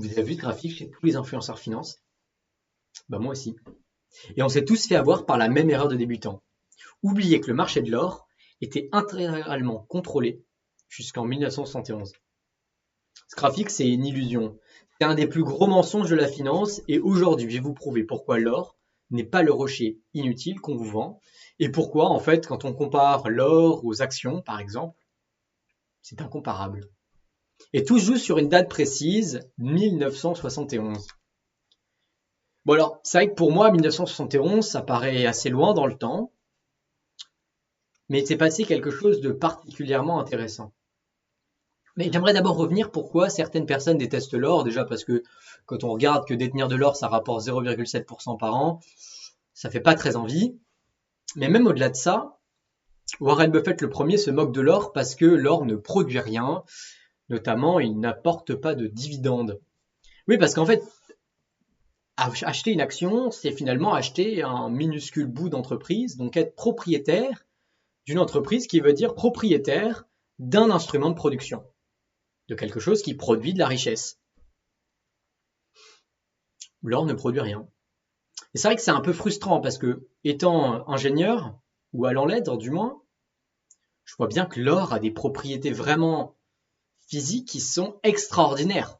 Vous avez vu ce graphique chez tous les influenceurs finance? Bah moi aussi. Et on s'est tous fait avoir par la même erreur de débutant. Oubliez que le marché de l'or était intégralement contrôlé jusqu'en 1971. Ce graphique, c'est une illusion. C'est un des plus gros mensonges de la finance et aujourd'hui, je vais vous prouver pourquoi l'or n'est pas le rocher inutile qu'on vous vend et pourquoi, en fait, quand on compare l'or aux actions, par exemple, c'est incomparable. Et tout se joue sur une date précise, 1971. Bon alors, c'est vrai que pour moi, 1971, ça paraît assez loin dans le temps, mais il s'est passé quelque chose de particulièrement intéressant. Mais j'aimerais d'abord revenir pourquoi certaines personnes détestent l'or. Déjà parce que quand on regarde que détenir de l'or, ça rapporte 0,7% par an, ça fait pas très envie. Mais même au-delà de ça, Warren Buffett le premier se moque de l'or parce que l'or ne produit rien, notamment il n'apporte pas de dividendes. Oui, parce qu'en fait, acheter une action, c'est finalement acheter un minuscule bout d'entreprise, donc être propriétaire d'une entreprise qui veut dire propriétaire d'un instrument de production, de quelque chose qui produit de la richesse. L'or ne produit rien. Et c'est vrai que c'est un peu frustrant parce que, étant ingénieur, ou allant l'être du moins, je vois bien que l'or a des propriétés vraiment physiques qui sont extraordinaires.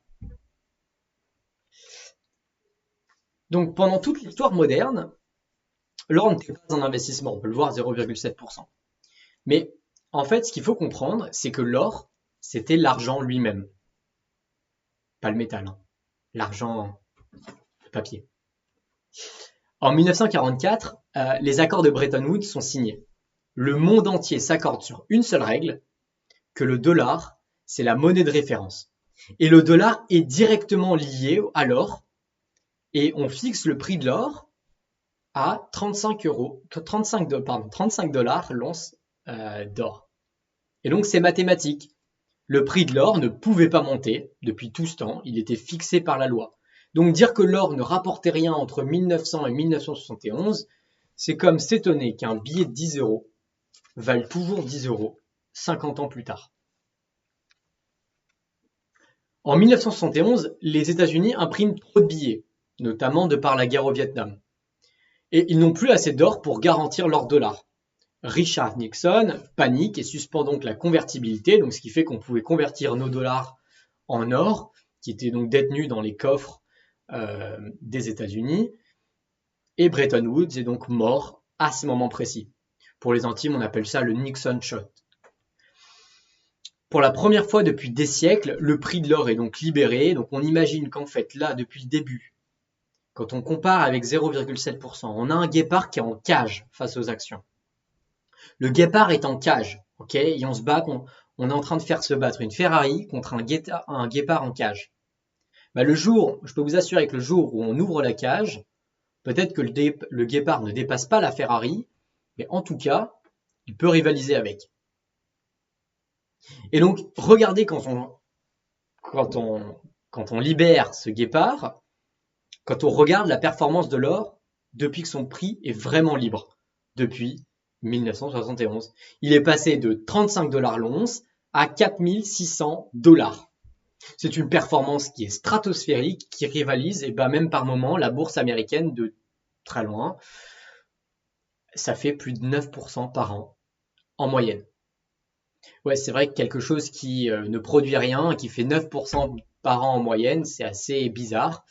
Donc pendant toute l'histoire moderne, l'or n'était pas un investissement, on peut le voir 0,7%. Mais en fait, ce qu'il faut comprendre, c'est que l'or, c'était l'argent lui-même. Pas le métal, hein. L'argent, le papier. En 1944, les accords de Bretton Woods sont signés. Le monde entier s'accorde sur une seule règle, que le dollar, c'est la monnaie de référence. Et le dollar est directement lié à l'or, et on fixe le prix de l'or à 35 dollars l'once d'or. Et donc c'est mathématique. Le prix de l'or ne pouvait pas monter depuis tout ce temps, il était fixé par la loi. Donc dire que l'or ne rapportait rien entre 1900 et 1971, c'est comme s'étonner qu'un billet de 10 euros vale toujours 10 euros 50 ans plus tard. En 1971, les États-Unis impriment trop de billets, notamment de par la guerre au Vietnam. Et ils n'ont plus assez d'or pour garantir leur dollar. Richard Nixon panique et suspend donc la convertibilité, donc ce qui fait qu'on pouvait convertir nos dollars en or, qui étaient donc détenus dans les coffres des États-Unis. Et Bretton Woods est donc mort à ce moment précis. Pour les intimes, on appelle ça le Nixon Shot. Pour la première fois depuis des siècles, le prix de l'or est donc libéré. Donc on imagine qu'en fait, là, depuis le début, quand on compare avec 0,7%, on a un guépard qui est en cage face aux actions. Le guépard est en cage, ok, et on se bat, on est en train de faire se battre une Ferrari contre un guépard en cage. Bah, je peux vous assurer que le jour où on ouvre la cage, peut-être que le guépard ne dépasse pas la Ferrari, mais en tout cas, il peut rivaliser avec. Et donc, regardez quand on libère ce guépard, quand on regarde la performance de l'or depuis que son prix est vraiment libre, depuis 1971. Il est passé de 35 dollars l'once à 4600 dollars. C'est une performance qui est stratosphérique, qui rivalise, et même par moment, la bourse américaine de très loin. Ça fait plus de 9% par an, en moyenne. Ouais, c'est vrai que quelque chose qui ne produit rien, qui fait 9% par an en moyenne, c'est assez bizarre.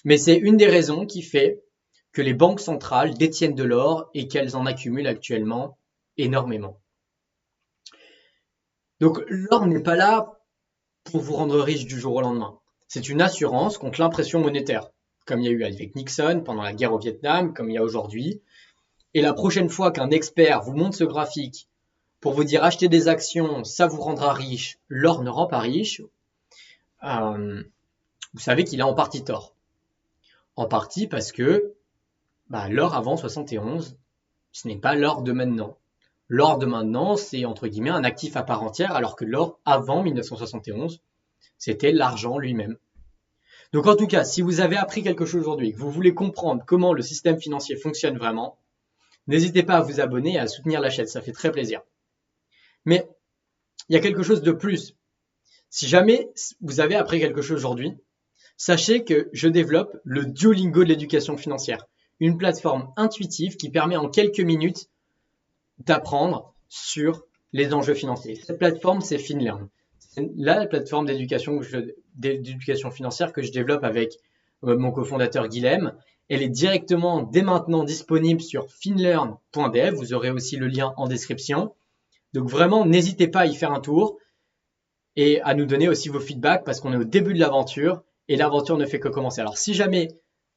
Mais c'est une des raisons qui fait que les banques centrales détiennent de l'or et qu'elles en accumulent actuellement énormément. Donc l'or n'est pas là pour vous rendre riche du jour au lendemain. C'est une assurance contre l'impression monétaire, comme il y a eu avec Nixon pendant la guerre au Vietnam, comme il y a aujourd'hui. Et la prochaine fois qu'un expert vous montre ce graphique pour vous dire acheter des actions, ça vous rendra riche, l'or ne rend pas riche, vous savez qu'il a en partie tort. En partie parce que l'or avant 71, ce n'est pas l'or de maintenant. L'or de maintenant, c'est entre guillemets un actif à part entière, alors que l'or avant 1971, c'était l'argent lui-même. Donc en tout cas, si vous avez appris quelque chose aujourd'hui et que vous voulez comprendre comment le système financier fonctionne vraiment, n'hésitez pas à vous abonner et à soutenir la chaîne, ça fait très plaisir. Mais il y a quelque chose de plus. Si jamais vous avez appris quelque chose aujourd'hui, Sachez que je développe le Duolingo de l'éducation financière, une plateforme intuitive qui permet en quelques minutes d'apprendre sur les enjeux financiers. Cette plateforme, c'est FinLearn. C'est la plateforme d'éducation financière que je développe avec mon cofondateur Guilhem. Elle est directement, dès maintenant, disponible sur finlearn.dev. Vous aurez aussi le lien en description. Donc vraiment, n'hésitez pas à y faire un tour et à nous donner aussi vos feedbacks parce qu'on est au début de l'aventure et l'aventure ne fait que commencer. Alors si jamais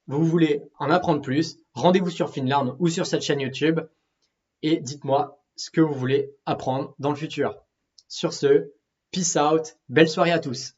vous voulez en apprendre plus, rendez-vous sur FinLearn ou sur cette chaîne YouTube et dites-moi ce que vous voulez apprendre dans le futur. Sur ce, peace out, belle soirée à tous.